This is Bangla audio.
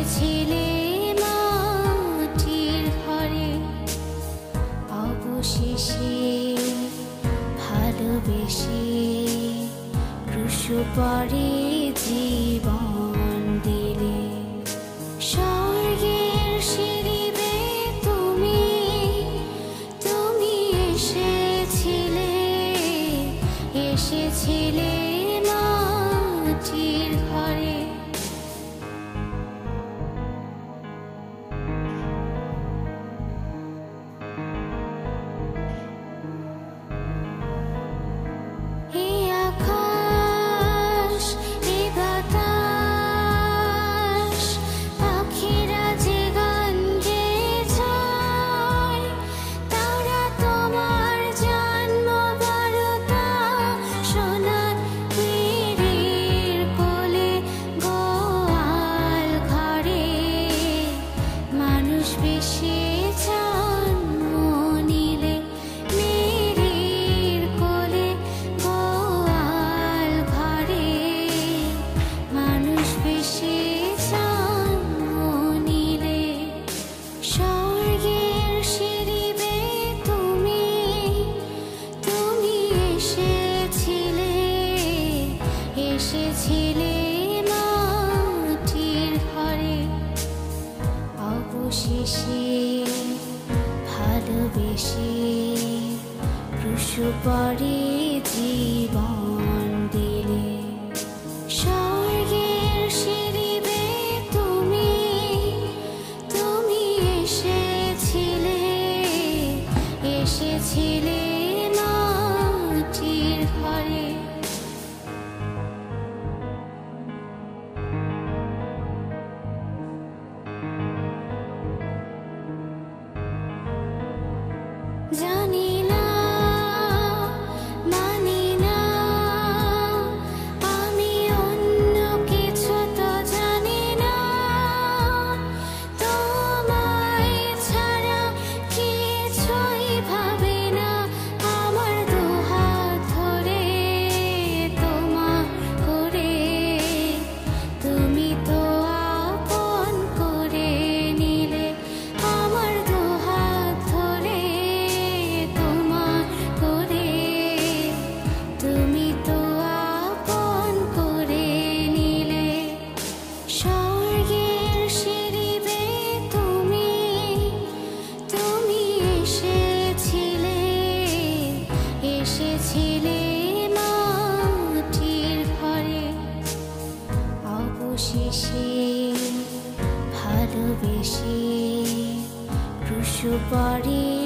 এসেছিলে মাটির ঘরে অবশেষে ভালোবেসে রুসুপরে জীবন দিলে স্বর্গের সিঁড়ি বেয়ে তুমি এসেছিলে মাটির ঘরে এই আকাশ এই বাতাস পাখিরা যে গান গেয়ে যায় তারা তোমার জন্ম বারতা সোনার মেরির কোলে গোয়াল ঘরে মানুষ বেশি জন্ম নিলে মেরির কোলে গোয়াল ঘরে মানুষ বেশি জন্ম নিলে স্বর্গের সিঁড়ি বেয়ে তুমি এসেছিলে মাটির ঘরে অবশেষে ভালোবেসে রুসুপরে জীবন দিলে স্বর্গের সিঁড়ি বেয়ে তুমি এসেছিলে মাটির ঘরে জানি না মানি না আমি অন্য কিছু তো জানি না তোমায় ছাড়া কিছুই ভাবি না আমার দুহাত ধরে তোমার করে তুমি তো আপন করে নিলে আমার দুহাত ধরে তোমার করে তুমি তো আপন করে নিলে স্বর্গের সিঁড়ি বেয়ে তুমি এসেছিলে মাটির ঘরে অবশেষে ভালোবেসে রুসুপরে